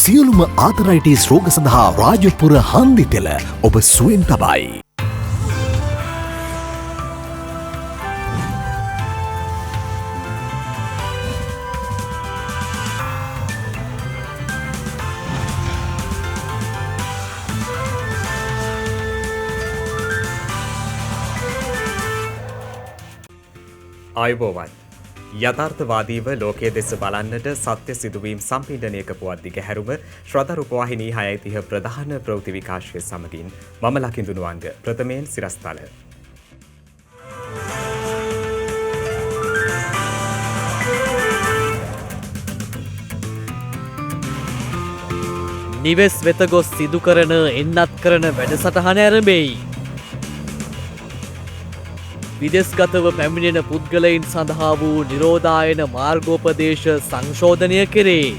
සියලුම ආතරයිටිස් රෝග සඳහා රාජපුර හන්දි තෙල ඔබ සුවෙන් තබයි. ආයුබෝවන් යථාර්ථවාදීව ලෝකයේ දෙස බලන්නට සත්‍ය සිදුවීම් සම්පීඩනයක පුවත් දිග හැරුම ශ්‍රද්ධා රූපවාහිනී 6:30 ප්‍රධාන ප්‍රවෘත්ති විකාශය සමගින් මම ලකිඳුනුවංග ප්‍රථමයෙන් සිරස්තල. නිවෙස් වෙත ගොස් සිදු කරන එන්නත් කරන වැඩසටහන ඇරඹෙයි. විදෙස්ගතව පැමිණෙන පුද්ගලයින් සඳහා වූ නිරෝධායන මාර්ගෝපදේශ සංශෝධනය කෙරේ.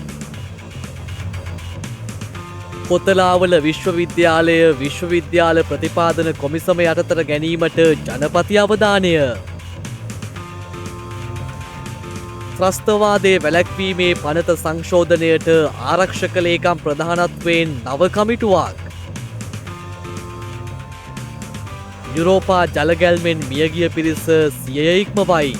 කොතලාවල විශ්වවිද්‍යාලය විශ්වවිද්‍යාල ප්‍රතිපාදන කොමිසම යටතට ගැනීමට ජනපති අවධානය. ත්‍රස්තවාදයේ වැළැක්වීමේ පනත සංශෝධනයට ආරක්ෂක ලේකම් ප්‍රධානත්වයෙන් නව කමිටුවක්. යුරෝපා ජලගැල්මෙන් මියගිය පිරිස සියය ඉක්මවයි.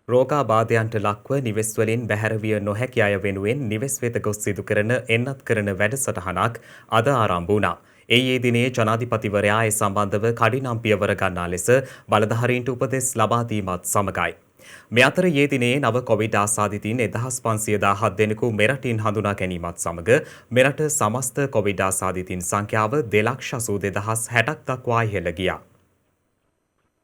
රෝගාබාධයන්ට ලක්ව නිවෙස්වලින් බැහැරවිය නොහැකි අය වෙනුවෙන් නිවෙස් වෙත ගොස් සිදු කරන එන්නත් කරන වැඩසටහනක් අද ආරම්භ වුණා. ඒ දිනේ ජනාධිපතිවරයා ඒ සම්බන්ධව කඩිනම් පියවර ගන්නා ලෙස බලධාරීන්ට උපදෙස් ලබා දීමත් සමගයි. මේ අතර ඊයේ දිනේ නව කොවිඩ් ආසාදිතයින් 1517 දෙනෙකු මෙරටින් හඳුනා ගැනීමත් සමග මෙරට සමස්ත කොවිඩ් ආසාදිතයින් සංඛ්‍යාව 2,82,060ක් දක්වා ඉහළ ගියා.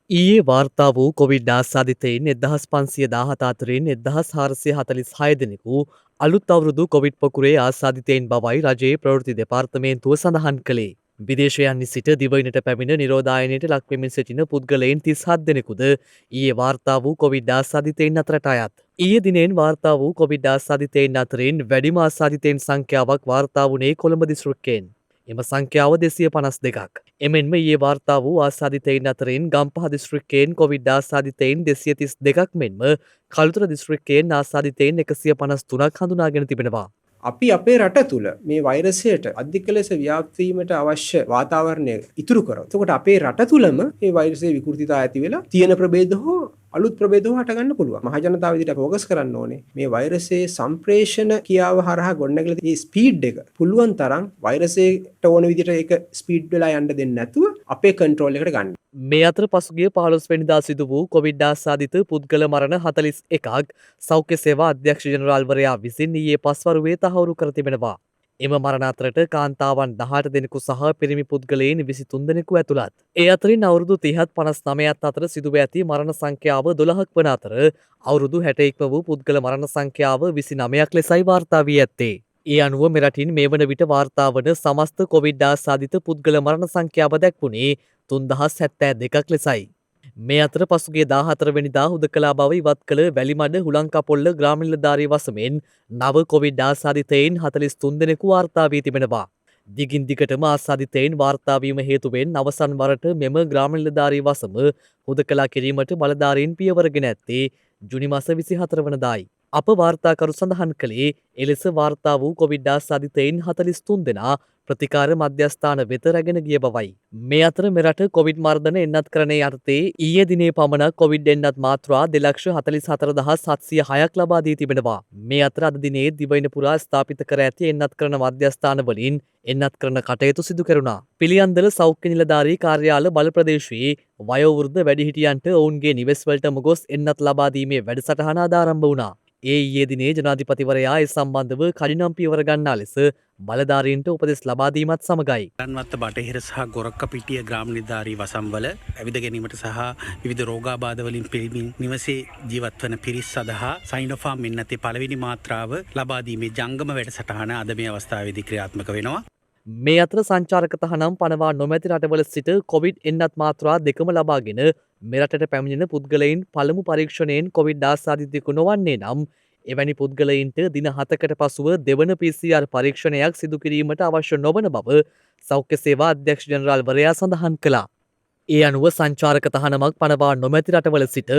ඊයේ වාර්තා වූ කොවිඩ් ආසාදිතයින් 1517 අතරින් 1446 දෙනෙකු අලුත් අවුරුදු කොවිඩ් පොකුරේ ආසාදිතයින් බවයි රජයේ ප්‍රවෘත්ති දෙපාර්තමේන්තුව සඳහන් කළේ. විදේශයන්හි සිට දිවයිනට පැමිණ නිරෝධායනයට ලක්වෙමින් සිටින පුද්ගලයන් 37 දෙනෙකුද ඊයේ වාර්තා වූ කොවිඩ් ආසාදිතයින් අතරට අයත්. ඊයේ දිනෙන් වාර්තා වූ කොවිඩ් ආසාදිතයින් අතරින් වැඩිම ආසාදිතයින් සංඛ්‍යාවක් වාර්තා වුණේ කොළඹ දිස්ත්‍රික්කයෙන්. එම සංඛ්‍යාව 252ක්. එමෙන්ම ඊයේ වාර්තා වූ ආසාදිතයින් අතරින් ගම්පහ දිස්ත්‍රික්කයෙන් කොවිඩ් ආසාදිතයින් 232ක් මෙන්ම කළුතර දිස්ත්‍රික්කයෙන් ආසාදිතයින් 153ක් හඳුනාගෙන තිබෙනවා. අපි අපේ රට තුළ මේ වෛරසයට අධික ලෙස ව්‍යාප්ත වීමට අවශ්‍ය වාතාවරණය ඉතුරු කරනවා. එතකොට අපේ රට තුළම මේ වෛරසයේ විකෘතිතා ඇති වෙලා තියෙන ප්‍රභේද හෝ අලුත් ප්‍රභේද හෝ හට ගන්න පුළුවන්. මහ ජනතාව විදිහට අපි ફોකස් කරන්න ඕනේ මේ වෛරසයේ සම්ප්‍රේෂණ ක්‍රියාව හරහා ගොඩනැගිලා තියෙන ස්පීඩ් එක පුළුවන් තරම් වෛරසයට ඕන විදිහට ඒක ස්පීඩ් වෙලා යන්න දෙන්නේ නැතුව අපේ කන්ට්‍රෝල් එකට ගන්න. මේ අතර පසුගිය 15 වෙනිදා සිදු වූ කොවිඩ් ආසාදිත පුද්ගල මරණ 41ක් සෞඛ්‍ය සේවා අධ්‍යක්ෂ ජනරාල්වරයා විසින් ඊයේ පස්වරුවේ තහවුරු කර තිබෙනවා. එම මරණ අතරට කාන්තාවන් 18 දෙනෙකු සහ පිරිමි පුද්ගලයන් 23 දෙනෙකු ඇතුළත්. ඒ අතරින් අවුරුදු 30ත් 59ත් අතර සිදුව ඇති මරණ සංඛ්‍යාව 12ක් වන අතර අවුරුදු 60 ඉක්ම වූ පුද්ගල මරණ සංඛ්‍යාව 29ක් ලෙසයි වාර්තා වී ඇත්තේ. ඒ අනුව මෙරටින් මේ වන විට වාර්තා වන සමස්ත කොවිඩ් ආසාදිත පුද්ගල මරණ සංඛ්‍යාව දැක්වුණේ 3072ක් ලෙසයි. මේ අතර පසුගිය 14 වෙනිදා හුදකලා බව ඉවත් කළ වැලිමඩ හුලංකපොල්ල ග්‍රාමීණ නිලධාරී වසමෙන් නව කොවිඩ් ආසාදිතයින් 43 දෙනෙකු වාර්තා වී තිබෙනවා. දිගින් දිගටම ආසාදිතයින් වාර්තා වීම හේතුවෙන් අවසන් වරට මෙම ග්‍රාමීණ නිලධාරී වසම හුදකලා කිරීමට බලධාරීන් පියවරගෙන ඇත්තේ ජුනි මාස 24 වනදායි. අප වාර්තාකරු සඳහන් කළේ එලෙස වාර්තා වූ කොවිඩ් ආසාදිතයින් 43 දෙනා ප්‍රතිකාර මධ්‍යස්ථාන වෙත රැගෙන ගිය බවයි. මේ අතර මෙරට කොවිඩ් මර්ධන එන්නත් කරණය යටතේ ඊයේ දිනේ පමණ කොවිඩ් එන්නත් මාත්‍රා 2,44,706ක් ලබා දී තිබෙනවා. මේ අතර අද දිනේ දිවයින පුරා ස්ථාපිත කර ඇති එන්නත් කරන මධ්‍යස්ථාන වලින් එන්නත් කරන කටයුතු සිදු කෙරුණා. පිළියන්දල සෞඛ්‍ය නිලධාරී කාර්යාල බල ප්‍රදේශයේ වයෝවෘද්ධ වැඩිහිටියන්ට ඔවුන්ගේ නිවෙස් වලටම ගොස් එන්නත් ලබා දීමේ වැඩසටහන ආරම්භ වුණා. ඒ ඊයේ දිනේ ජනාධිපතිවරයා ඒ සම්බන්ධව කඩිනම් පියවර ගන්නා ලෙස බලධාරීන්ට උපදෙස් ලබා දීමත් සමගයි. ලන්වත්ත බටහිර සහ ගොරක්කපිටිය ග්‍රාමීණ නිලධාරී වසම්වල ඇවිද ගැනීමට සහ විවිධ රෝගාබාධ වලින් පිළිමින් නිවසේ ජීවත් වන පිරිස් සඳහා සයිනෝෆාම් මෙන්නතේ පළවෙනි මාත්‍රාව ලබා දීමේ ජංගම වැඩසටහන අද මේ අවස්ථාවේදී ක්‍රියාත්මක වෙනවා. මේ අතර සංචාරක තහනම් පනවා නොමැති රටවල සිට කොවිඩ් එන්නත් මාත්‍රා දෙකම ලබාගෙන මෙරටට පැමිණෙන පුද්ගලයින් පළමු පරීක්ෂණයෙන් කොවිඩ් ආසාදිතයෙකු නොවන්නේ නම් එවැනි පුද්ගලයින්ට දින 7කට පසුව දෙවන PCR පරීක්ෂණයක් සිදු කිරීමට අවශ්‍ය නොවන බව සෞඛ්‍ය සේවා අධ්‍යක්ෂ ජනරාල්වරයා සඳහන් කළා. ඒ අනුව සංචාරක තහනමක් පනවා නොමැති රටවල සිට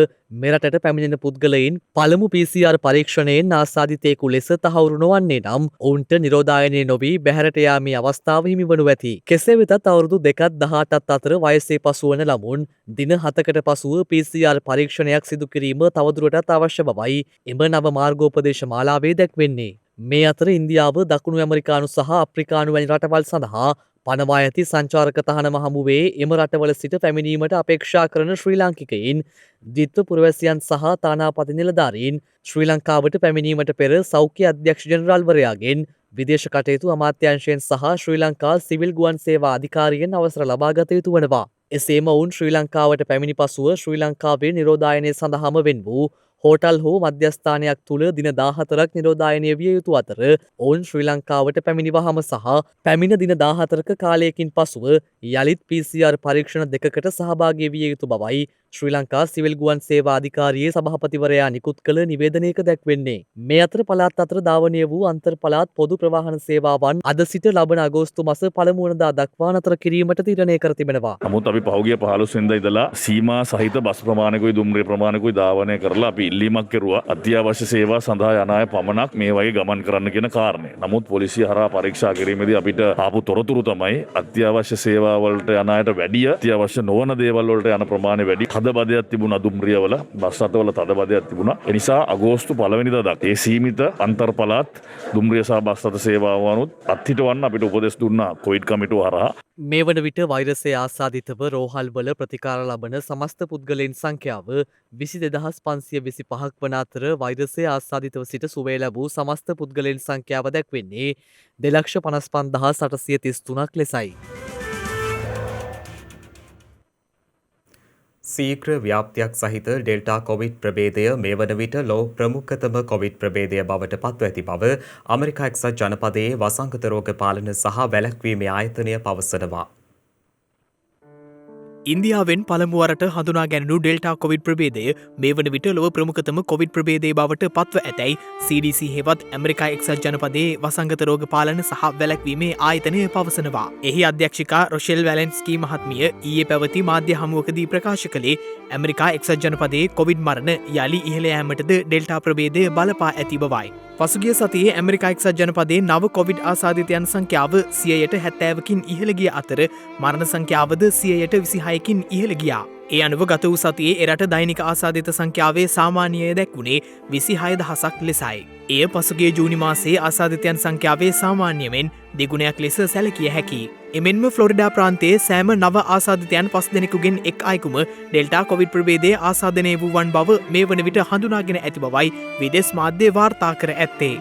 මෙරටට පැමිණෙන පුද්ගලයින් පළමු PCR පරීක්ෂණයෙන් ආසාදිතයෙකු ලෙස තහවුරු නොවන්නේ නම් ඔවුන්ට නිරෝධායනය නොවී බැහැරට යාමේ අවස්ථාව හිමිවනු ඇති. කෙසේ වෙතත් අවුරුදු 2-18 අතර වයසේ පසුවන ළමුන් දින 7කට පසුව PCR පරීක්ෂණයක් සිදු කිරීම තවදුරටත් අවශ්‍ය බවයි එම නව මාර්ගෝපදේශ මාලාවේ දැක්වෙන්නේ. මේ අතර ඉන්දියාව, දකුණු ඇමරිකානු සහ අප්‍රිකානු වැනි රටවල් සඳහා පනවා ඇති සංචාරක තහනම හමුවේ එම රටවල සිට පැමිණීමට අපේක්ෂා කරන ශ්‍රී ලාංකිකයින්, ද්විත්ව පුරවැසියන් සහ තානාපති නිලධාරීන් ශ්‍රී ලංකාවට පැමිණීමට පෙර සෞඛ්‍ය අධ්‍යක්ෂ ජනරාල්වරයාගෙන් විදේශ කටයුතු අමාත්‍යාංශයෙන් සහ ශ්‍රී ලංකා සිවිල් ගුවන් සේවා අධිකාරියෙන් අවසර ලබා ගත යුතු වනවා. එසේම ඔවුන් ශ්‍රී ලංකාවට පැමිණි පසුව ශ්‍රී ලංකාවේ නිරෝධායනය සඳහාම වෙන් වූ හෝටල් හෝ මධ්‍යස්ථානයක් තුළ දින 14ක් නිරෝධායනය විය යුතු අතර ඔවුන් ශ්‍රී ලංකාවට පැමිණිවහම සහ පැමිණ දින 14ක කාලයකින් පසුව යළිත් PCR පරීක්ෂණ දෙකකට සහභාගී විය යුතු බවයි ශ්‍රී ලංකා සිවිල් ගුවන් සේවා අධිකාරියේ සභාපතිවරයා නිකුත් කළ නිවේදනයක දැක්වෙන්නේ. මේ අතර පළාත් අතර ධාවනය වූ අන්තර් පළාත් පොදු ප්‍රවාහන සේවාවන් අද සිට ලබන අගෝස්තු මාස පළමු වනදා දක්වා නතර කිරීමට තීරණය කර තිබෙනවා. නමුත් අපි පහුගිය 15 වෙනිදා ඉඳලා සීමා සහිත බස් ප්‍රමාණිකුයි දුම්රිය ප්‍රමාණිකුයි ධාවනය කරලා අපි ඉල්ලීමක් කෙරුවා අත්‍යවශ්‍ය සේවා සඳහා යන අය පමණක් මේ වගේ ගමන් කරන්න කියන කාරණේ. නමුත් පොලිසිය හරහා පරීක්ෂා කිරීමේදී අපිට ආපු තොරතුරු තමයි අත්‍යවශ්‍ය සේවා වලට යන අයට වැඩිය අත්‍යවශ්‍ය නොවන දේවල් වලට යන ප්‍රමාණය වැඩි. තදබදයක් තිබුණා දුම්රියවල, බස් රථවල තදබදයක් තිබුණා. ඒ නිසා අගෝස්තු 1 වෙනිදා දක්වා ඒ සීමිත අන්තර් පළාත් දුම්රිය සහ බස් රථ සේවාවනුත් අත්හිටවන්න අපිට උපදෙස් දුන්නා කොවිඩ් කමිටුව හරහා. මේ වන විට වෛරසය ආසාදිතව රෝහල්වල ප්‍රතිකාර ලබන සමස්ත පුද්ගලයන් සංඛ්‍යාව 22525ක් වන අතර වෛරසය ආසාදිතව සිට සුවය ලැබූ සමස්ත පුද්ගලයන් සංඛ්‍යාව දැක්වෙන්නේ 2,55,833ක් ලෙසයි. සීඝ්‍ර ව්‍යාප්තියක් සහිත ඩෙල්ටා කොවිඩ් ප්‍රභේදය මේ වන විට ලොව ප්‍රමුඛතම කොවිඩ් ප්‍රභේදය බවට පත්ව ඇති බව ඇමරිකා එක්සත් ජනපදයේ වසංගත රෝග පාලන සහ වැළැක්වීමේ ආයතනය පවසනවා. ඉන්දියාවෙන් පළමුවරට හඳුනා ගැනු ඩෙල්ටා කොවිඩ් ප්‍රභේදය මේ වන විට ලොව ප්‍රමුඛතම කොවිඩ් ප්‍රභේදය බවට පත්ව ඇතැයි CDC හෙවත් ඇමරිකා එක්සත් ජනපදයේ වසංගත රෝග පාලන සහ වැළැක්වීමේ ආයතනය පවසනවා. එහි අධ්‍යක්ෂිකා රොෂෙල් වැලන්ස්කී මහත්මිය ඊයේ පැවති මාධ්‍ය හමුවකදී ප්‍රකාශ කළේ ඇමරිකා එක්සත් ජනපදයේ කොවිඩ් මරණ යළි ඉහළ යාමටද ඩෙල්ටා ප්‍රභේදය බලපා ඇති බවයි. පසුගිය සතියේ ඇමරිකා එක්සත් ජනපදයේ නව කොවිඩ් ආසාදිතයන් සංඛ්‍යාව 170කින් ඉහළ ගිය අතර මරණ සංඛ්‍යාවද 126කින් ඉහළ ගියා. ඒ අනුව ගත වූ සතියේ එරට දෛනික ආසාදිත සංඛ්‍යාවේ සාමාන්‍යය දැක්වුණේ 26000ක් ලෙසයි. එය පසුගිය ජූනි මාසයේ ආසාදිතයන් සංඛ්‍යාවේ සාමාන්‍යයෙන් දෙගුණයක් ලෙස සැලකිය හැකියි. එමෙන්ම ෆ්ලොරිඩා ප්‍රාන්තයේ සෑම නව ආසාදිතයන් 5 දෙනෙකුගෙන් එක් අයෙකුම ඩෙල්ටා කොවිඩ් ප්‍රභේදයේ ආසාදනය වූවන් බව මේ වන විට හඳුනාගෙන ඇති බවයි විදේශ මාධ්‍ය වාර්තා කර ඇත්තේ.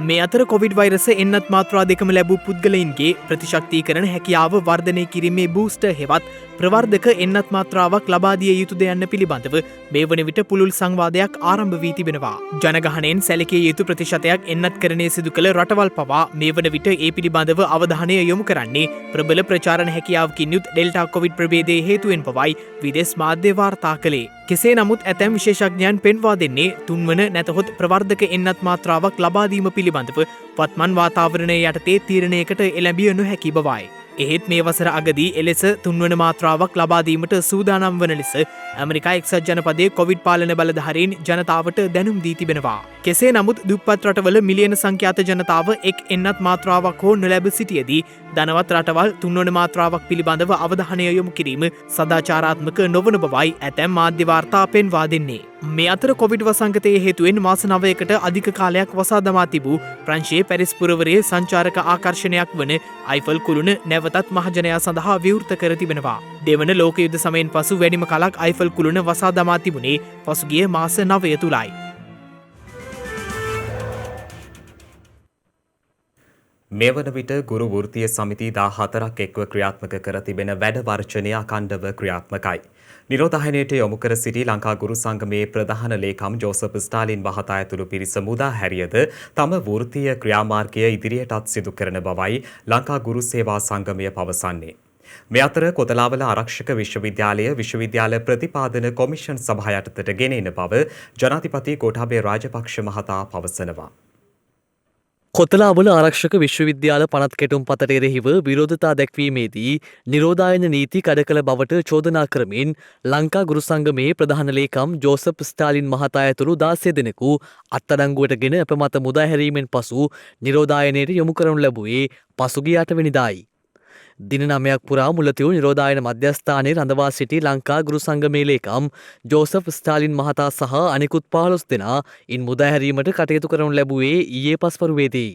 මේ අතර කොවිඩ් වෛරස එන්නත් මාත්‍රා දෙකම ලැබූ පුද්ගලයින්ගේ ප්‍රතිශක්තිකරණ හැකියාව වර්ධනය කිරීමේ බූස්ටර් හෙවත් ප්‍රවර්ධක එන්නත් මාත්‍රාවක් ලබා දිය යුතුද යන්න පිළිබඳව මේ වන විට පුළුල් සංවාදයක් ආරම්භ වී තිබෙනවා. ජනගහනයෙන් සැලකිය යුතු ප්‍රතිශතයක් එන්නත්කරණය සිදු කළ රටවල් පවා මේ වන විට ඒ පිළිබඳව අවධානය යොමු කරන්නේ ප්‍රබල ප්‍රචාරණ හැකියාවකින් යුත් ඩෙල්ටා කොවිඩ් ප්‍රභේදයේ හේතුවෙන් පවයි විදේශ මාධ්‍ය වාර්තා කළේ. කෙසේ නමුත් ඇතැම් විශේෂඥයන් පෙන්වා දෙන්නේ තුන්වන නැතහොත් ප්‍රවර්ධක එන්නත් මාත්‍රාවක් ලබා දීම පිළිබඳව වත්මන් වාතාවරණය යටතේ තීරණයකට එළඹිය නොහැකි බවයි. එහෙත් මේ වසර අගදී එලෙස තුන්වන මාත්‍රාවක් ලබා දීමට සූදානම් වන ලෙස ඇමරිකා එක්සත් ජනපදයේ කොවිඩ් පාලන බලධාරීන් ජනතාවට දැනුම් දී තිබෙනවා. කෙසේ නමුත් දුප්පත් රටවල මිලියන සංඛ්‍යාත ජනතාව එක් එන්නත් මාත්‍රාවක් හෝ නොලැබ සිටියදී ධනවත් රටවල් තුන්වන මාත්‍රාවක් පිළිබඳව අවධානය යොමු කිරීම සදාචාරාත්මක නොවන බවයි ඇතැම් මාධ්‍ය වාර්තා පෙන්වා දෙන්නේ. මේ අතර කොවිඩ් වසංගතයේ හේතුවෙන් මාස 9කට අධික කාලයක් වසා දමා තිබූ ප්‍රංශයේ පැරිස් පුරවරයේ සංචාරක ආකර්ෂණයක් වන අයිෆල් කුළුණ නැවතත් මහජනයා සඳහා විවෘත කර තිබෙනවා. දෙවන ලෝක යුද්ධ සමයෙන් පසු වැඩිම කලක් අයිෆල් කුළුණ වසා දමා තිබුණේ පසුගිය මාස 9 තුලයි. මේ වන විට ගුරු වෘත්තීය සමිති 14ක් එක්ව ක්‍රියාත්මක කර තිබෙන වැඩ වර්ජනය අඛණ්ඩව ක්‍රියාත්මකයි. නිරෝධායනයට යොමු කර සිටි ලංකා ගුරු සංගමේ ප්‍රධාන ලේකම් ජෝසප් ස්ටාලින් මහතා ඇතුළු පිරිස මුදා හැරියද තම වෘත්තීය ක්‍රියාමාර්ගය ඉදිරියටත් සිදු කරන බවයි ලංකා ගුරු සේවා සංගමය පවසන්නේ. මේ අතර කොතලාවල ආරක්ෂක විශ්වවිද්‍යාල ප්‍රතිපාදන කොමිෂන් සභාව යටතට ගෙන එන බව ජනාධිපති ගෝඨාභය රාජපක්ෂ මහතා පවසනවා. කොතලාවල ආරක්ෂක විශ්වවිද්‍යාල පනත් කෙටුම් පතට එරෙහිව විරෝධතා දැක්වීමේදී නිරෝධායන නීති කඩ කළ බවට චෝදනා කරමින් ලංකා ගුරු සංගමේ ප්‍රධාන ලේකම් ජෝසප් ස්ටාලින් මහතා ඇතුළු 16 දෙනෙකු අත්අඩංගුවට ගෙන අපමත මුදා හැරීමෙන් පසු නිරෝධායනයට යොමු කරනු ලැබුවේ පසුගිය 8 වෙනිදායි. දින 9ක් පුරා මුලතිව් නිරෝධායන මධ්‍යස්ථානයේ රඳවා සිටි ලංකා ගුරු සංගමේ ලේකම් ජෝසප් ස්ටාලින් මහතා සහ අනෙකුත් 15 දෙනා ඉන් මුදා හැරීමට කටයුතු කරනු ලැබුවේ ඊයේ පස්වරුවේදී.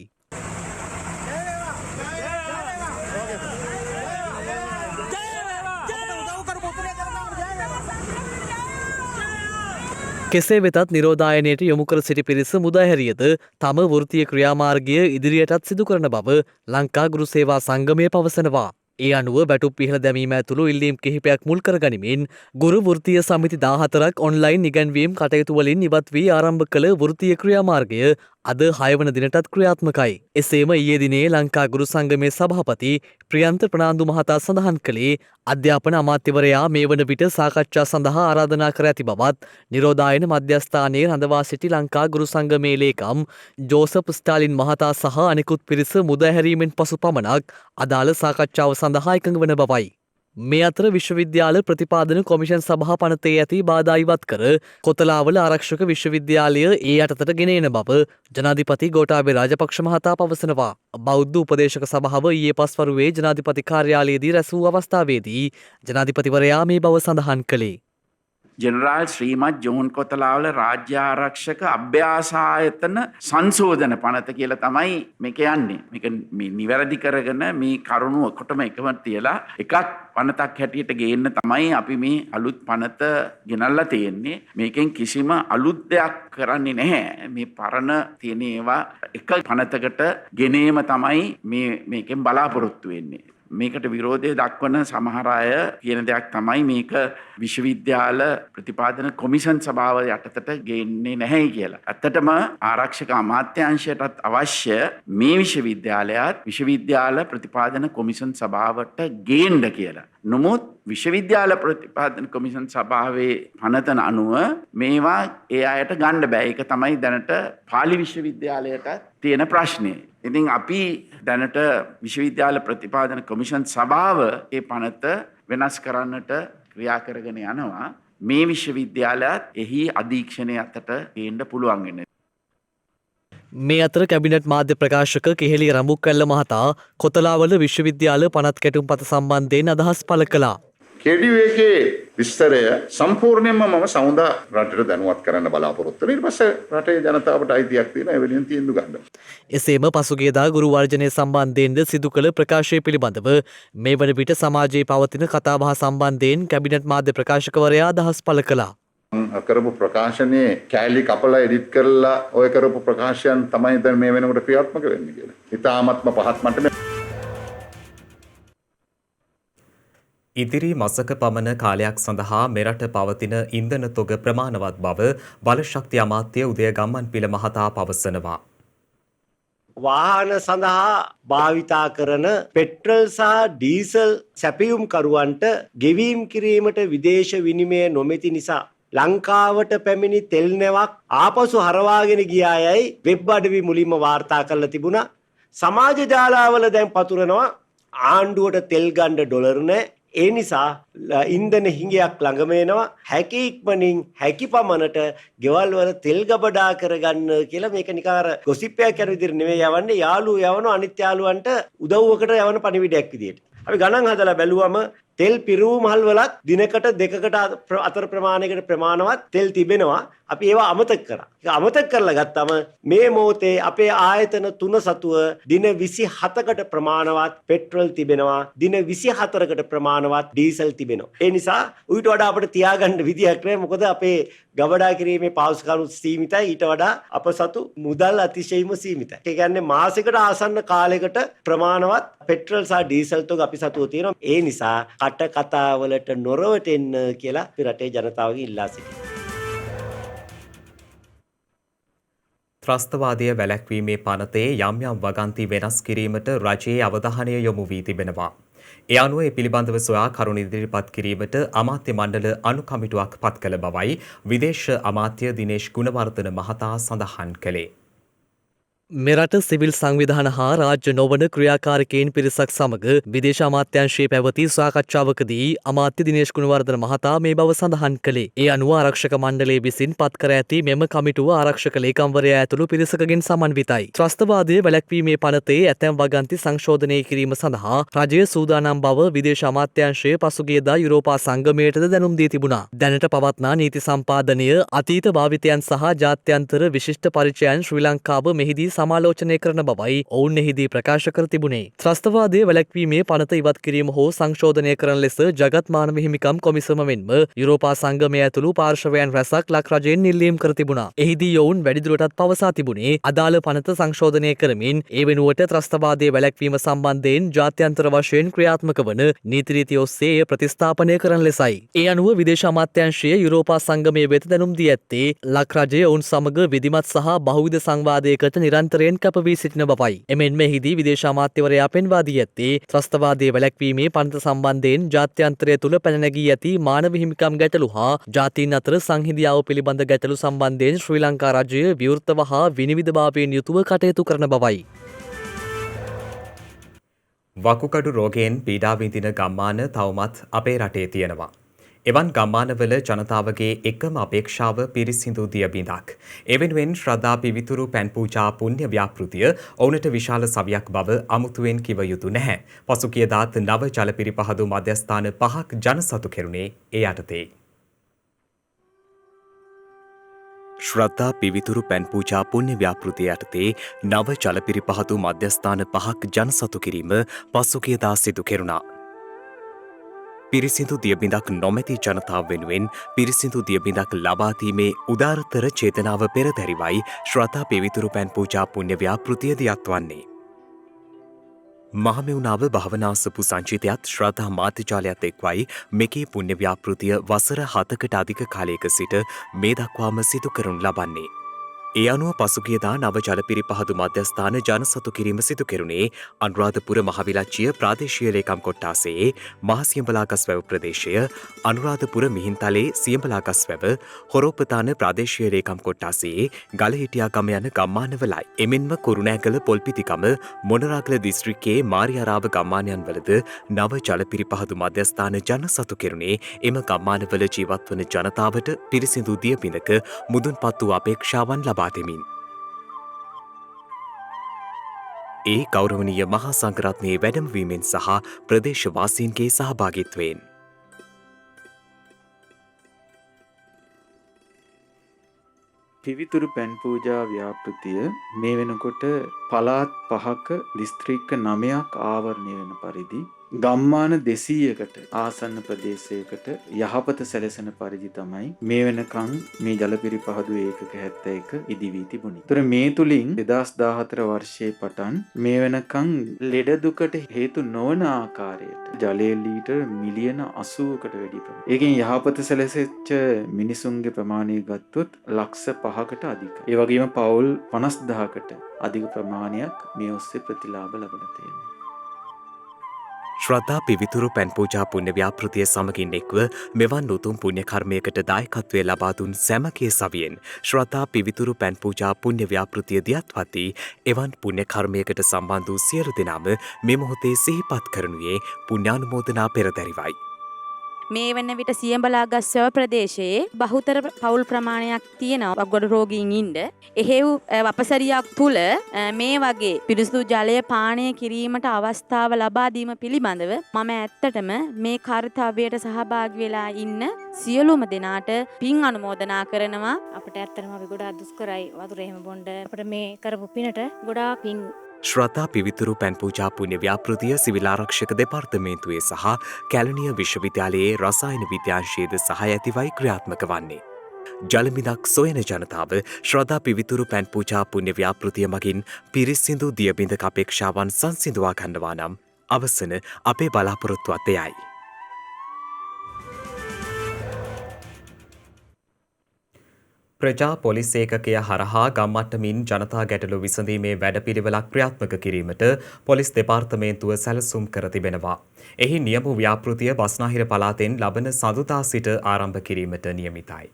කෙසේ වෙතත් නිරෝධායනයට යොමු කර සිටි පිරිස මුදා හැරියද තම වෘත්තීය ක්‍රියාමාර්ගය ඉදිරියටත් සිදු කරන බව ලංකා ගුරු සේවා සංගමය පවසනවා. ඒ අනුව බැටුප් පිහළ දැමීම ඇතුළු ඉල්ලීම් කිහිපයක් මුල් කරගනිමින් ගුරු වෘත්තීය සමිති 14ක් ඔන්ලයින් ඉගැන්වීම් කටයුතු වලින් ඉවත් වී ආරම්භ කළ වෘත්තීය ක්‍රියාමාර්ගය අද 6 වන දිනටත් ක්‍රියාත්මකයි. එසේම ඊයේ දිනේ ලංකා ගුරු සංගමේ සභාපති ප්‍රියන්ත ප්‍රනාන්දු මහතා සඳහන් කළේ අධ්‍යාපන අමාත්‍යවරයා මේ වන විට සාකච්ඡා සඳහා ආරාධනා කර ඇති බවත් නිරෝධායන මධ්‍යස්ථානයේ රඳවා සිටි ලංකා ගුරු සංගමේ ලේකම් ජෝසප් ස්ටාලින් මහතා සහ අනෙකුත් පිරිස මුදා හැරීමෙන් පසු පමණක් අදාළ සාකච්ඡාව සඳහා එකඟ වන බවයි. මේ අතර විශ්වවිද්‍යාල ප්‍රතිපාදන කොමිෂන් සභා පනතේ ඇති බාධා ඉවත් කර කොතලාවල ආරක්ෂක විශ්වවිද්‍යාලය ඒ යටතට ගෙන එන බව ජනාධිපති ගෝඨාභය රාජපක්ෂ මහතා පවසනවා. බෞද්ධ උපදේශක සභාව ඊයේ පස්වරුවේ ජනාධිපති කාර්යාලයේදී රැස් වූ අවස්ථාවේදී ජනාධිපතිවරයා මේ බව සඳහන් කළේ. ජෙනරාල් ශ්‍රීමත් ජෝන් කොතලාවල රාජ්‍ය ආරක්ෂක අභ්‍යාසායතන සංශෝධන පනත කියලා තමයි මේක යන්නේ. මේක නිවැරදි කරගෙන මේ කරුණු ඔක්කොටම එකම තියලා එකක් පනතක් හැටියට ගේන්න තමයි අපි මේ අලුත් පනත ගෙනල්ලා තියෙන්නේ. මේකෙන් කිසිම අලුත් දෙයක් කරන්නේ නැහැ. මේ පරණ තියෙන ඒවා එක පනතකට ගෙනීම තමයි මේකෙන් බලාපොරොත්තු වෙන්නේ. මේකට විරෝධය දක්වන සමහර අය කියන දෙයක් තමයි මේක විශ්වවිද්‍යාල ප්‍රතිපාදන කොමිෂන් සභාව යටතට ගේන්නේ නැහැ කියලා. ඇත්තටම ආරක්ෂක අමාත්‍යාංශයටත් අවශ්‍ය මේ විශ්වවිද්‍යාලයත් විශ්වවිද්‍යාල ප්‍රතිපාදන කොමිෂන් සභාවට ගේන්න කියලා. නමුත් විශ්වවිද්‍යාල ප්‍රතිපාදන කොමිෂන් සභාවේ පනතන අනුව මේවා ඒ අයට ගන්න බෑ. ඒක තමයි දැනට පාලි විශ්වවිද්‍යාලයට තියෙන ප්‍රශ්නේ. ඉතින් අපි දැනට විශ්වවිද්‍යාල ප්‍රතිපාදන කොමිෂන් සභාව ඒ පනත වෙනස් කරන්නට ක්‍රියා කරගෙන යනවා. මේ විශ්වවිද්‍යාලයත් එහි අධීක්ෂණය අතට ගේන්න පුළුවන් වෙන්නේ. මේ අතර කැබිනට් මාධ්‍ය ප්‍රකාශක කෙහෙලිය රඹුක්කැල්ල මහතා කොතලාවල විශ්වවිද්‍යාල පනත් කැටුම්පත සම්බන්ධයෙන් අදහස් පළ කළා. කෙඩියුවේ විස්තරය සම්පූර්ණයෙන්ම මම සමුදා රටට දැනුවත් කරන්න බලාපොරොත්තු වෙනවා. ඊට පස්සේ රටේ ජනතාවට අයිතියක් තියෙනවා ඒ වෙනුවෙන් තීන්දුව ගන්න. එසේම පසුගියදා ගුරු වර්ජනය සම්බන්ධයෙන්ද සිදු කළ ප්‍රකාශය පිළිබඳව මේ වන විට සමාජයේ පවතින කතාබහ සම්බන්ධයෙන් කැබිනට් මාධ්‍ය ප්‍රකාශකවරයා අදහස් පළ කළා. කරපු ප්‍රකාශනයේ කෑලි කපලා එඩිට් කරලා ඔය කරපු ප්‍රකාශයන් තමයි දැන් මේ වෙනකොට ක්‍රියාත්මක වෙන්නේ කියලා. ඉතාමත්ම පහත් මට්ටමේ ඉදිරි මසක පමණ කාලයක් සඳහා මෙරට පවතින ඉන්ධන තොග ප්‍රමාණවත් බව බලශක්ති අමාත්‍ය උදය ගම්මන්පිල මහතා පවසනවා. වාහන සඳහා භාවිතා කරන පෙට්‍රල් සහ ඩීසල් සැපයුම්කරුවන්ට ගෙවීම් කිරීමට විදේශ විනිමය නොමැති නිසා ලංකාවට පැමිණි තෙල් නැවක් ආපසු හරවාගෙන ගියා යයි වෙබ් අඩවි මුලින්ම වාර්තා කරලා තිබුණා. සමාජ ජාලාවල දැන් පතුරනවා ආණ්ඩුවට තෙල් ගන්න ඩොලර් නැහැ. ඒ නිසා ඉන්ධන හිඟයක් ළඟම වෙනවා. හැකි ඉක්මනින් හැකි පමණට ගෙවල් වල තෙල් ගබඩා කරගන්න කියලා මේක නිකන් අර ගොසිප් එකක් යන විදිහට නෙවෙයි යවන්නේ. යාළුවෝ යවන අනිත් යාළුවන්ට උදව්වකට යවන පණිවිඩයක් විදිහට. අපි ගණන් හදලා බැලුවම තෙල් පිරවූ මහල් වලත් දිනකට දෙකකට අතර ප්‍රමාණයකට ප්‍රමාණවත් තෙල් තිබෙනවා. අපි ඒවා අමතක කරා. ඒක අමතක කරලා ගත්තම මේ මොහොතේ අපේ ආයතන 3 සතුව දින 27කට ප්‍රමාණවත් පෙට්‍රල් තිබෙනවා. දින 24කට ප්‍රමාණවත් ඩීසල් තිබෙනවා. ඒ නිසා ඌට වඩා අපිට තියාගන්න විදියක් නැහැ. මොකද අපේ ගබඩා කිරීමේ පාසුකම් සීමිතයි. ඊට වඩා අප සතු මුදල් අතිශයින්ම සීමිතයි. ඒ කියන්නේ මාසයකට ආසන්න කාලයකට ප්‍රමාණවත් පෙට්‍රල් සහ ඩීසල් තොග අපි සතුව තියෙනවා. ඒ නිසා කට කතාවලට නොරවටෙන්න කියලා අපි රටේ ජනතාවගෙන් ඉල්ලා සිටිනවා. ත්‍රස්තවාදය වැළැක්වීමේ පනතේ යම් යම් වගන්ති වෙනස් කිරීමට රජයේ අවධානය යොමු වී තිබෙනවා. ඒ අනුව ඒ පිළිබඳව සොයා කරුණු ඉදිරිපත් කිරීමට අමාත්‍ය මණ්ඩල අනුකමිටුවක් පත් කළ බවයි විදේශ අමාත්‍ය දිනේෂ් ගුණවර්ධන මහතා සඳහන් කළේ. මෙරට සිවිල් සංවිධාන හා රාජ්‍ය නොවන ක්‍රියාකාරිකයින් පිරිසක් සමග විදේශ අමාත්‍යංශයේ පැවති සාකච්ඡාවකදී අමාත්‍ය දිනේෂ් ගුණවර්ධන මහතා මේ බව සඳහන් කළේ. ඒ අනුව ආරක්ෂක මණ්ඩලය විසින් පත් කර ඇති මෙම කමිටුව ආරක්ෂක ලේකම්වරයා ඇතුළු පිරිසකගෙන් සමන්විතයි. ත්‍රස්තවාදය වැළැක්වීමේ පනතේ ඇතැම් වගන්ති සංශෝධනය කිරීම සඳහා රජය සූදානම් බව විදේශ අමාත්‍යංශය පසුගියදා යුරෝපා සංගමයටද දැනුම් දී තිබුණා. දැනට පවත්නා නීති සම්පාදනය අතීත භාවිතයන් සහ ජාත්‍යන්තර විශිෂ්ට පරිචයන් ශ්‍රී ලංකාව මෙහිදී සමාලෝචනය කරන බවයි ඔවුන් එහිදී ප්‍රකාශ කර තිබුණේ. ත්‍රස්තවාදය වැළැක්වීමේ පනත ඉවත් කිරීම හෝ සංශෝධනය කරන ලෙස ජගත් මානව හිමිකම් කොමිසම මෙන්ම යුරෝපා සංගමය ඇතුළු පාර්ශවයන් රැසක් ලක් රජයෙන් ඉල්ලීම් කර තිබුණා. එහිදී ඔවුන් වැඩිදුරටත් පවසා තිබුණේ අදාළ පනත සංශෝධනය කරමින් ඒ වෙනුවට ත්‍රස්තවාදය වැළැක්වීම සම්බන්ධයෙන් ජාත්‍යන්තර වශයෙන් ක්‍රියාත්මක වන නීති රීති ඔස්සේ එය ප්‍රතිස්ථාපනය කරන ලෙසයි. ඒ අනුව විදේශ අමාත්‍යාංශය යුරෝපා සංගමය වෙත දැනුම් දී ඇත්තේ ලක් රජය ඔවුන් සමග විධිමත් සහ බහුවිධ සංවාදයකට නිරන්තරයෙන් කැප වී සිටින බවයි. එමෙන්ම එහිදී විදේශ අමාත්‍යවරයා පෙන්වා දී ඇත්තේ ත්‍රස්තවාදය වැළැක්වීමේ පනත සම්බන්ධයෙන් ජාත්‍යන්තරය තුළ පැන නැගී ඇති මානව හිමිකම් ගැටලු හා ජාතීන් අතර සංහිඳියාව පිළිබඳ ගැටලු සම්බන්ධයෙන් ශ්‍රී ලංකා රජය විවෘතව හා විනිවිදභාවයෙන් යුතුව කටයුතු කරන බවයි. වකුගඩු රෝගයෙන් පීඩා විඳින ගම්මාන තවමත් අපේ රටේ තියෙනවා. එවන් ගම්මානවල ජනතාවගේ එකම අපේක්ෂාව පිරිසිදු දියබිඳක්. එවෙනුවෙන් ශ්‍රද්ධා පිවිතුරු පැන් පූජා පුණ්‍ය ව්‍යාපෘතිය ඔවුනට විශාල සවියක් බව අමුතුවෙන් කිව යුතු නැහැ. පසුගියදාත් නව ජල පිරිපහදු මධ්‍යස්ථාන 5ක් ජනසතු කෙරුණේ ඒ යටතේ. ශ්‍රද්ධා පිවිතුරු පැන් පූජා පුණ්‍ය ව්‍යාපෘතිය යටතේ නව ජල පිරිපහදු මධ්‍යස්ථාන 5ක් ජනසතු කිරීම පසුගියදා සිදු කෙරුණා. පිරිසිදු දියබිඳක් නොමැති ජනතාව වෙනුවෙන් පිරිසිදු දියබිඳක් ලබාදීමේ උදාරතර චේතනාව පෙරදැරිවයි ශ්‍රද්ධා පිවිතුරු පැන් පූජා පුණ්‍ය ව්‍යාපෘතිය දියත්වන්නේ. මහමෙවුනාව භවනාසපු සංචිතයත් ශ්‍රද්ධා මාධ්‍යජාලයත් එක්වයි මෙකී පුණ්‍ය ව්‍යාපෘතිය වසර 7කට අධික කාලයක සිට මේ දක්වාම සිදු කරනු ලබන්නේ. ඒ අනුව පසුගියදා නව ජල පිරිපහදු මධ්‍යස්ථාන ජනසතු කිරීම සිදු කෙරුණේ අනුරාධපුර මහවිලච්චිය ප්‍රාදේශීය ලේකම් කොට්ටාසයේ මහසියඹලාගස්වැව ප්‍රදේශය, අනුරාධපුර මිහින්තලේ සියඹලාගස්වැව, හොරෝපතාන ප්‍රාදේශීය ලේකම් කොට්ටාසයේ ගලහිටියා ගම යන ගම්මානවලයි. එමෙන්ම කුරුණෑගල පොල්පිටිකම මොනරාගල දිස්ත්‍රික්කයේ මාරියාරාව ගම්මානයන් වලද නව ජල පිරිපහදු මධ්‍යස්ථාන ජනසතු කෙරුණේ එම ගම්මානවල ජීවත් වන ජනතාවට පිරිසිදු දියබිඳක මුදුන්පත් වූ අපේක්ෂාවන් ලබා දෙමින්. ඒ ගෞරවනීය මහා සංඝරත්නයේ වැඩමවීමෙන් සහ ප්‍රදේශවාසීන්ගේ සහභාගීත්වයෙන් පිවිතුරු පැන් පූජා ව්‍යාපෘතිය මේ වෙනකොට පළාත් 5ක දිස්ත්‍රික්ක 9ක් ආවරණය වෙන පරිදි ගම්මාන 200කට ආසන්න ප්‍රදේශයකට යහපත සැලසෙන පරිදි තමයි මේ වෙනකන් මේ ජල පිරිපහදු ඒකක 71 ඉදිවී තිබුණේ. ඒතර මේ තුලින් 2014 වර්ෂයේ පටන් මේ වෙනකන් ලෙඩ දුකට හේතු නොවන ආකාරයට ජලයේ ලීටර් මිලියන 80කට වැඩි ප්‍රමාණයක්. ඒකෙන් යහපත සැලසෙච්ච මිනිසුන්ගේ ප්‍රමාණය ගත්තොත් ලක්ෂ 5කට අධිකයි. ඒ වගේම පවුල් 50000කට අධික ප්‍රමාණයක් මේ ඔස්සේ ප්‍රතිලාභ ලබලා තියෙනවා. ශ්‍රද්ධා පිවිතුරු පැන් පූජා පුණ්‍ය ව්‍යාපෘතිය සමගින් එක්ව මෙවන් උතුම් පුණ්‍ය කර්මයකට දායකත්වය ලබා දුන් සැමකේ සවියෙන් ශ්‍රද්ධා පිවිතුරු පැන් පූජා පුණ්‍ය ව්‍යාපෘතිය දියත්වති එවන් පුණ්‍ය කර්මයකට සම්බන්ධ වූ සියලු දෙනාම මේ මොහොතේ සිහිපත් කරනුයේ පුණ්‍යානුමෝදනා පෙරදැරිවයි. මේ වන විට සියඹලාගස්වැව ප්‍රදේශයේ බහුතර පවුල් ප්‍රමාණයක් තියෙනවා වකුගඩු රෝගීන් ඉන්න. එහෙව් වපසරියක් තුල මේ වගේ පිරිසුදු ජලය පානය කිරීමට අවස්ථාව ලබා දීම පිළිබඳව මම ඇත්තටම මේ කාර්යයට සහභාගී වෙලා ඉන්න සියලුම දෙනාට පින් අනුමෝදනා කරනවා. අපිට ඇත්තටම අපි ගොඩාක් දුෂ්කරයි වතුර එහෙම බොන්න. අපිට මේ කරපු පිනට ගොඩාක් පින්. ශ්‍රද්ධා පිවිතුරු පැන් පූජා පුණ්‍ය ව්‍යාපෘතිය සිවිල් ආරක්ෂක දෙපාර්තමේන්තුවේ සහ කැලණිය විශ්වවිද්‍යාලයේ රසායන විද්‍යාංශයේද සහාය ඇතිවයි ක්‍රියාත්මක වන්නේ. ජලබිඳක් සොයන ජනතාව ශ්‍රද්ධා පිවිතුරු පැන් පූජා පුණ්‍ය ව්‍යාපෘතිය මගින් පිරිසිදු දියබිඳක අපේක්ෂාවන් සංසිඳවා ගන්නවා නම් අවසන අපේ බලාපොරොත්තුවත් එයයි. ප්‍රජා පොලිස් ඒකකය හරහා ගම්මට්ටමින් ජනතා ගැටලු විසඳීමේ වැඩපිළිවෙලක් ක්‍රියාත්මක කිරීමට පොලිස් දෙපාර්තමේන්තුව සැලසුම් කර තිබෙනවා. එහි නියම ව්‍යාපෘතිය බස්නාහිර පළාතෙන් ලබන සඳුදා සිට ආරම්භ කිරීමට නියමිතයි.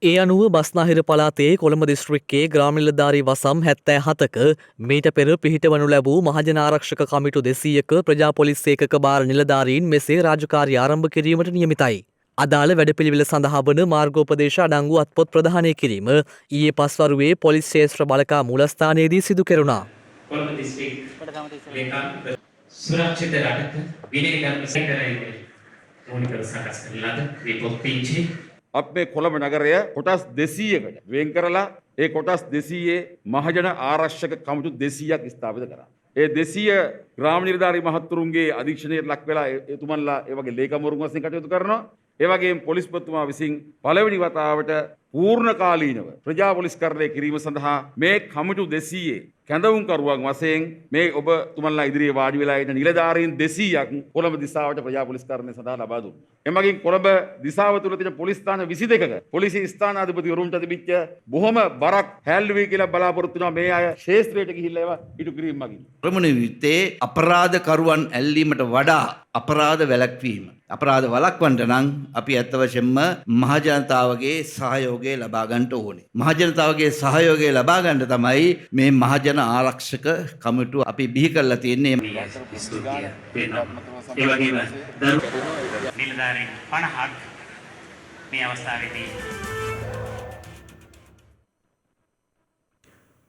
ඒ අනුව බස්නාහිර පළාතේ කොළඹ දිස්ත්‍රික්කයේ ග්‍රාම නිලධාරී වසම් 77ක මීට පෙර පිහිටවනු ලැබූ මහජන ආරක්ෂක කමිටු 200ක ප්‍රජා පොලිස් ඒකක භාර නිලධාරීන් මෙසේ රාජකාරී ආරම්භ කිරීමට නියමිතයි. අදාළ වැඩපිළිවෙල සඳහා වන මාර්ගෝපදේශ අඩංගු අත්පොත් ප්‍රදානය කිරීම ඊයේ පස්වරුවේ පොලිස් ක්ෂේත්‍ර බලකා මූලස්ථානයේදී සිදු කෙරුණා. කොළඹ දිස්ත්‍රික් ලේකම් සුරක්ෂිත රටක විනයගත සැකරයි මොනිටර් සකස් කරන ලද රිපෝට් පිංචි අපේ කොළඹ නගරය කොටස් 200කට වෙන් කරලා ඒ කොටස් 200 මහජන ආරක්ෂක කමිටු 200ක් ස්ථාපිත කරා. ඒ 200 ග්‍රාම නිලධාරී මහත්තුරුන්ගේ අධීක්ෂණයට ලක් වෙලා එතුමන්ලා ඒ වගේ ලේකම්වරුන් වශයෙන් කටයුතු කරනවා. ඒ වගේම පොලිස්පතිතුමා විසින් පළවෙනි වතාවට පූර්ණකාලීනව ප්‍රජා පොලිස්කරණය කිරීම සඳහා මේ කමිටු 200 කැඳවුම්කරුවන් වශයෙන් මේ ඔබතුමන්ලා ඉදිරියේ වාඩි වෙලා ඉන්න නිලධාරීන් 200ක් කොළඹ දිසාවට ප්‍රජා පොලිස්කරණය සඳහා ලබා දුන්නා. එමගින් කොළඹ දිසාව තුළ තියෙන පොලිස් ස්ථාන 22ක පොලිස් ස්ථානාධිපතිවරුන්ට තිබිච්ච බොහොම බරක් හැල්ලු වෙයි කියලා බලාපොරොත්තු වෙනවා මේ අය ශේෂ්ත්‍රයට ගිහිල්ලා ඒවා ඉටු කිරීම මගින්. ප්‍රමුණ යුත්තේ අපරාධකරුවන් ඇල්ලීමට වඩා අපරාධ වැළැක්වීම. අපරාධ වළක්වන්නට නම් අපි ඇත්ත වශයෙන්ම මහජනතාවගේ සහයෝගය ලබා ගන්නට ඕනේ. මහජනතාවගේ සහයෝගය ලබා ගන්න තමයි මේ මහජන ආරක්ෂක කමිටුව අපි බිහි කරලා තියෙන්නේ. ඒ වගේම නිලධාරීන් 50ක් මේ අවස්ථාවේදී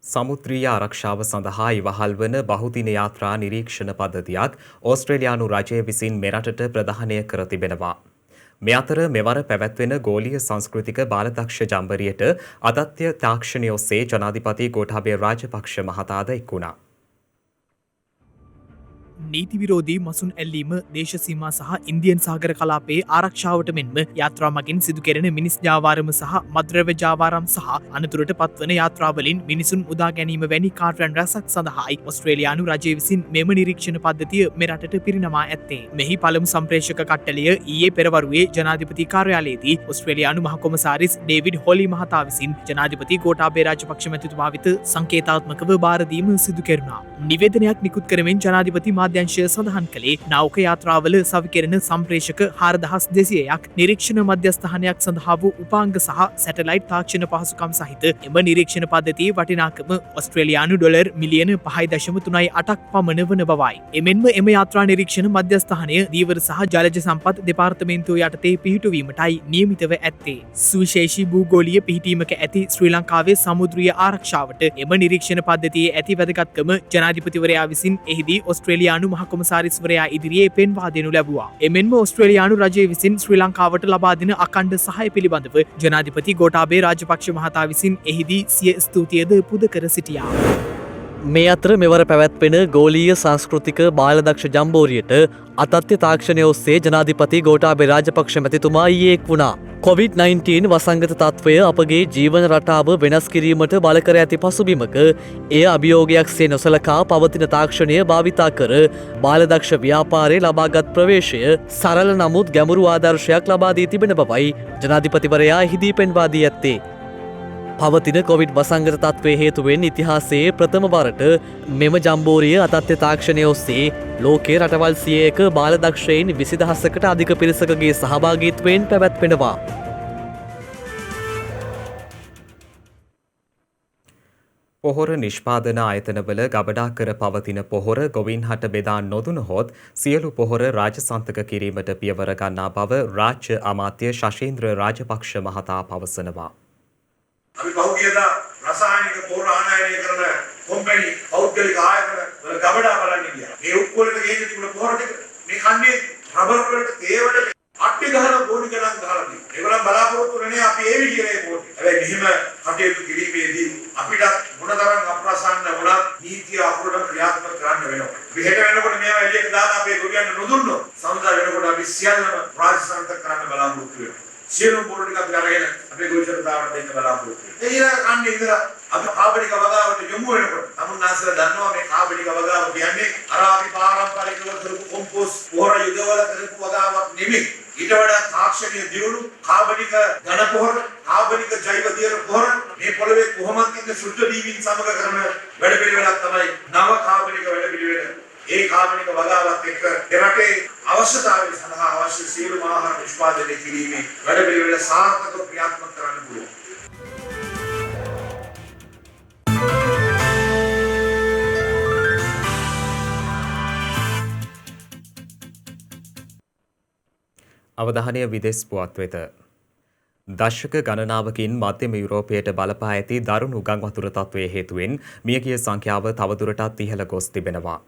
සමුද්‍රීය ආරක්ෂාව සඳහා ඉවහල් වන බහුදින යාත්‍රා නිරීක්ෂණ පද්ධතියක් ඕස්ට්‍රේලියානු රජය විසින් මෙරටට ප්‍රදානය කර තිබෙනවා. මේ අතර මෙවර පැවැත්වෙන ගෝලීය සංස්කෘතික බාලදක්ෂ ජම්බරියට අදත්‍ය තාක්ෂණය ඔස්සේ ජනාධිපති ගෝඨාභය රාජපක්ෂ මහතාද එක් වුණා. නීති විරෝධී මසුන් ඇල්ලීම දේශසීමා සහ ඉන්දියන් සාගර කලාපයේ ආරක්ෂාවට මෙන්ම යාත්‍රා මගින් සිදු කෙරෙන මිනිස් ජාවාරම සහ මද්‍රව්‍ය ජාවාරම් සහ අනතුරට පත්වන යාත්‍රාවලින් මිනිසුන් උදා ගැනීම වැනි කාර්යයන් රැසක් සඳහායි ඔස්ට්‍රේලියානු රජය විසින් මෙම නිරීක්ෂණ පද්ධතිය මෙරටට පිරිනමා ඇත්තේ. මෙහි පළමු සම්ප්‍රේෂක කට්ටලය ඊයේ පෙරවරුවේ ජනාධිපති කාර්යාලයේදී ඔස්ට්‍රේලියානු මහ කොමසාරිස් ඩේවිඩ් හොලි මහතා විසින් ජනාධිපති ගෝඨාභය රාජපක්ෂ මැතිතුමා වෙත සංකේතාත්මකව බාර දීම සිදු කෙරුණා. නිවේදනයක් නිකුත් කරමින් ජනාධිපති මාධ්‍යංශය සඳහන් කළේ නාවක යාත්‍රාවල සවිකරන සම්ප්‍රේෂක 4200ක් නිරීක්ෂණ මධ්‍යස්ථානයක් සඳහා වූ උපාංග සහ සැටලයිට් තාක්ෂණ පහසුකම් සහිත එම නිරීක්ෂණ පද්ධතියේ වටිනාකම ඔස්ට්‍රේලියානු ඩොලර් මිලියන 5.38ක් පමණ වන බවයි. එමෙන්ම එම යාත්‍රා නිරීක්ෂණ මධ්‍යස්ථානය දීවර සහ ජලජ සම්පත් දෙපාර්තමේන්තුව යටතේ පිහිටුවීමටයි නියමිතව ඇත්තේ. සුවිශේෂී භූගෝලීය පිහිටීමක ඇති ශ්‍රී ලංකාවේ සමුද්‍රීය ආරක්ෂාවට එම නිරීක්ෂණ පද්ධතියේ ඇති වැදගත්කම ජනාධිපතිවරයා විසින් එහිදී ඔස්ට්‍රේලියානු මහ කොමසාරිස්වරයා ඉදිරියේ පෙන්වා දෙනු ලැබුවා. එමෙන්ම ඔස්ට්‍රේලියානු රජය විසින් ශ්‍රී ලංකාවට ලබා දෙන අඛණ්ඩ සහාය පිළිබඳව ජනාධිපති ගෝඨාභය රාජපක්ෂ මහතා විසින් එහිදී සිය ස්තුතියද පුද කර සිටියා. මේ අතර මෙවර පැවැත්වෙන ගෝලීය සංස්කෘතික බාලදක්ෂ ජම්බෝරියට අතත්්‍ය තාක්ෂණය ඔස්සේ ජනාධිපති ගෝඨාභය රාජපක්ෂ මැතිතුමා ඊයේ එක් වුණා. COVID-19 වසංගත තත්ත්වය අපගේ ජීවන රටාව වෙනස් කිරීමට බල කර ඇති පසුබිමක එය අභියෝගයක් සේ නොසලකා පවතින තාක්ෂණය භාවිතා කර බාලදක්ෂ ව්‍යාපාරයේ ලබාගත් ප්‍රවේශය සරල නමුත් ගැඹුරු ආදර්ශයක් ලබා දී තිබෙන බවයි ජනාධිපතිවරයා එහිදී පෙන්වා දී ඇත්තේ. පවතින කොවිඩ් වසංගත තත්ත්වය හේතුවෙන් ඉතිහාසයේ ප්‍රථම වරට මෙම ජම්බෝරිය අතත්්‍ය තාක්ෂණය ඔස්සේ ලෝකයේ රටවල් 100ක බාලදක්ෂයින් 20000කට අධික පිරිසකගේ සහභාගීත්වයෙන් පැවැත්වෙනවා. පොහොර නිෂ්පාදන ආයතනවල ගබඩා කර පවතින පොහොර ගොවින් හට බෙදා නොදුනහොත් සියලු පොහොර රාජසන්තක කිරීමට පියවර ගන්නා බව රාජ්‍ය අමාත්‍ය ශෂීන්ද්‍ර රාජපක්ෂ මහතා පවසනවා. අපි පහුගියදා රසායනික පොහොර ආනයනය කරන කොම්පැනි පෞද්ගලික ආයතන වල ගබඩා බලන්න ගියා. මේ ඔක්කොලට ගේන්න තිබුණ පොහොර ටික මේ කන්නේ රබර් වලට තේවල අට්ටි ගහන බෝඩි ගණන් ගහලා තියෙනවා. ඒගොල්ලන් බලාපොරොත්තු වෙන්නේ අපි ඒ විදිහේ පොහොර. හැබැයි මෙහිම කටයුතු කිරීමේදී අපිට මොනතරම් අප්‍රසන්න වුණත් නීතිය අපුරට ක්‍රියාත්මක කරන්න වෙනවා. විහෙට වෙනකොට මේවා එළියට දාලා අපේ ගොවියන්ට නොදුන්නොත් සමුදා වෙනකොට අපි සියල්ලම රාජසන්තක කරන්න බලාපොරොත්තු වෙනවා. සියලුම පොහොර ටික අපි අරගෙන අපේ ගොවිතැනට දාන්න දෙන්න බලාපොරොත්තු වෙනවා. ඒ ඉර කන්නේ ඉඳලා අපි කාබනික වගාවට යොමු වෙනකොට තමුන්නාසලා දන්නවා මේ කාබනික වගාව කියන්නේ අර අපි පාරම්පරිකව කරපු කොම්පෝස්ට් පොහොර යුදවල කරපු වගාවක් නෙමෙයි. ඊට වඩා තාක්ෂණීය දියුණු කාබනික ඝන පොහොර කාබනික ජෛව දියර පොහොර මේ පොළවේ කොහොමද ඉන්න සුද්ධ දීවින් සමග කරන වැඩපිළිවෙලක් තමයි නව කාබනික වැඩපිළිවෙල. ඒ කාබනික වගාවත් එක්ක රටේ අවශ්‍යතාවය සඳහා අවශ්‍ය සියලුම ආහාර නිෂ්පාදනය කිරීමේ වැඩපිළිවෙල සාර්ථකව ක්‍රියාත්මක කරන්න පුළුවන්. අවධානය විදෙස් පුවත් වෙත. දශක ගණනාවකින් මධ්‍යම යුරෝපයට බලපා ඇති දරුණු ගං වතුර තත්ත්වයේ හේතුවෙන් මියගිය සංඛ්‍යාව තවදුරටත් ඉහළ ගොස් තිබෙනවා.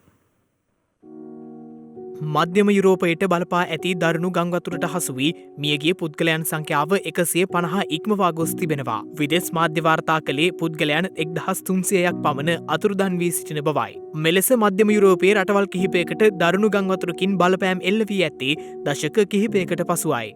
මධ්‍යම යුරෝපයට බලපා ඇති දරුණු ගංවතුරට හසු වී මියගිය පුද්ගලයන් සංඛ්‍යාව 150 ඉක්මවා ගොස් තිබෙනවා. විදෙස් මාධ්‍ය වාර්තා කළේ පුද්ගලයන් 1300ක් පමණ අතුරුදන් වී සිටින බවයි. මෙලෙස මධ්‍යම යුරෝපයේ රටවල් කිහිපයකට දරුණු ගංවතුරකින් බලපෑම් එල්ල වී ඇත්තේ දශක කිහිපයකට පසුවයි.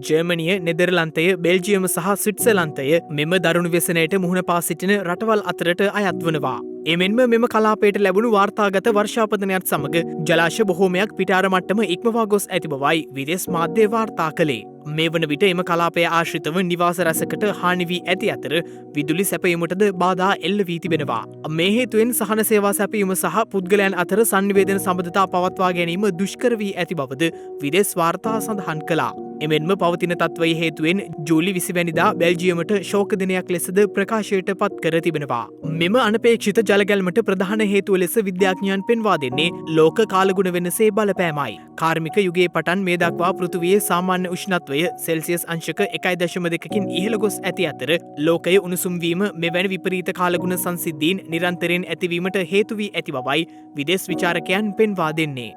ජර්මනිය, නෙදර්ලන්තය, බෙල්ජියම සහ ස්විට්සර්ලන්තය මෙම දරුණු ව්‍යසනයට මුහුණ පා සිටින රටවල් අතරට අයත් වනවා. එමෙන්ම මෙම කලාපයට ලැබුණු වාර්තාගත වර්ෂාපතනයත් සමග ජලාශ බොහෝමයක් පිටාර මට්ටම ඉක්මවා ගොස් ඇති බවයි විදෙස් මාධ්‍ය වාර්තා කළේ. මේ වන විට එම කලාපය ආශ්‍රිතව නිවාස රැසකට හානි වී ඇති අතර විදුලි සැපයීමටද බාධා එල්ල වී තිබෙනවා. මේ හේතුවෙන් සහන සේවා සැපයීම සහ පුද්ගලයන් අතර සංනිවේදන සම්බන්ධතා පවත්වා ගැනීම දුෂ්කර වී ඇති බවද විදෙස් වාර්තා සඳහන් කළා. එමෙන්ම පවතින තත්ත්වය හේතුවෙන් ජූලි 20 වැනිදා බෙල්ජියමට ශෝක දිනයක් ලෙසද ප්‍රකාශයට පත් කර තිබෙනවා. මෙම අනපේක්ෂිත ජලගැල්මට ප්‍රධාන හේතුව ලෙස විද්‍යාඥයන් පෙන්වා දෙන්නේ ලෝක කාලගුණ වෙනසේ බලපෑමයි. කාර්මික යුගයේ පටන් මේ දක්වා පෘථිවියේ සාමාන්‍ය උෂ්ණත්වය සෙල්සියස් අංශක 1.2කින් ඉහළ ගොස් ඇති අතර ලෝකය උණුසුම් වීම මෙවැනි විපරීත කාලගුණ සංසිද්ධීන් නිරන්තරයෙන් ඇතිවීමට හේතු වී ඇති බවයි විදෙස් විචාරකයන් පෙන්වා දෙන්නේ.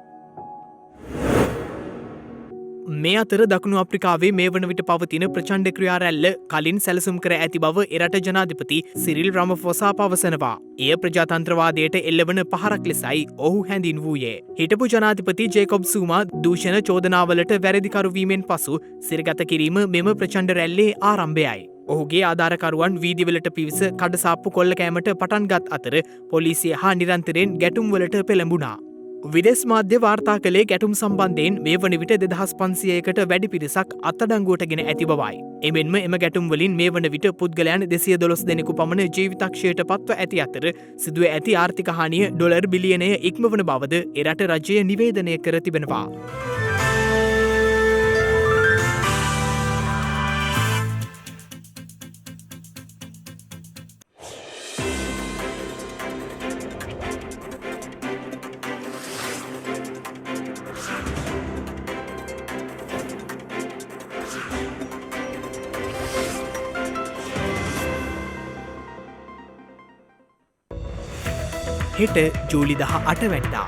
මේ අතර දකුණු අප්‍රිකාවේ මේ වන විට පවතින ප්‍රචණ්ඩ ක්‍රියා රැල්ල කලින් සැලසුම් කර ඇති බව එරට ජනාධිපති සිරිල් රාමෆෝසා පවසනවා. එය ප්‍රජාතන්ත්‍රවාදයට එල්ලවන පහරක් ලෙසයි ඔහු හැඳින්වූයේ. හිටපු ජනාධිපති ජේකොබ් සූමා දූෂණ චෝදනාවලට වැරදිකරු වීමෙන් පසු සිරගත කිරීම මෙම ප්‍රචණ්ඩ රැල්ලේ ආරම්භයයි. ඔහුගේ ආධාරකරුවන් වීදිවලට පිවිස කඩසාප්පු කොල්ල කෑමට පටන්ගත් අතර පොලිසිය හා නිරන්තරයෙන් ගැටුම්වලට පෙළඹුණා. විදෙස් මාධ්‍ය වාර්තා කළේ ගැටුම් සම්බන්ධයෙන් මේ වන විට 2500කට වැඩි පිරිසක් අත්අඩංගුවට ගෙන ඇති බවයි. එමෙන්ම එම ගැටුම් වලින් මේ වන විට පුද්ගලයන් 212 දෙනෙකු පමණ ජීවිතක්ෂයට පත්ව ඇති අතර සිදුව ඇති ආර්ථික හානිය ඩොලර් බිලියනය ඉක්මවන බවද එරට රජය නිවේදනය කර තිබෙනවා. හෙට ජූලි 18 වැනිදා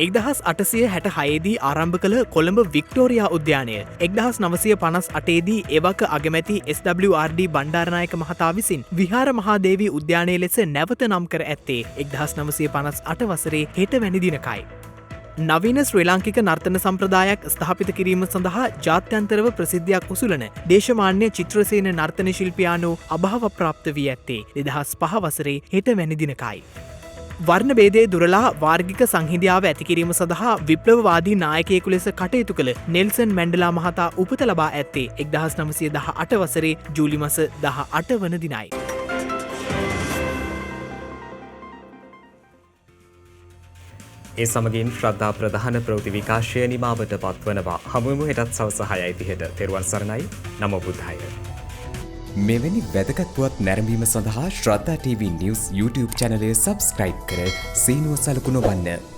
1866 දී ආරම්භ කළ කොළඹ වික්ටෝරියා උද්‍යානය 1958 දී එවක අගමැති SWRD බණ්ඩාරනායක මහතා විසින් විහාර මහාදේවී උද්‍යානය ලෙස නැවත නම් කර ඇත්තේ 1958 වසරේ හෙට වැනි දිනකයි. නවීන ශ්‍රී ලාංකික නර්තන සම්ප්‍රදායක් ස්ථාපිත කිරීම සඳහා ජාත්‍යන්තරව ප්‍රසිද්ධියක් උසුලන දේශමාන්‍ය චිත්‍රසේන නර්තන ශිල්පියානෝ අභාව ප්‍රාප්ත වී ඇත්තේ 2005 වසරේ හෙට වැනි දිනකයි. වර්ණ බේදය දුරලා වාර්ගික සංහිඳියාව ඇතිකිරීම සඳහා විප්ලවවාදී නායකයෙකු ලෙස කටයුතු කළ නෙල්සන් මැන්ඩලා මහතා උපත ලබා ඇත්තේ 1918 වසරේ ජූලි මස 18 වන දිනයි. ඒ සමගින් ශ්‍රද්ධා ප්‍රධාන ප්‍රවෘත්ති විකාශය නිමාවට පත්වනවා. හමුවෙමු හෙටත් සවස 6:30ට. තෙරුවන් සරණයි. නමෝ බුද්ධාය. මෙවැනි වැදගත් පුවත් නැරඹීම සඳහා ශ්‍රද්ධා TV News YouTube channel එක subscribe කර සීනුව සලකුණ වන්න.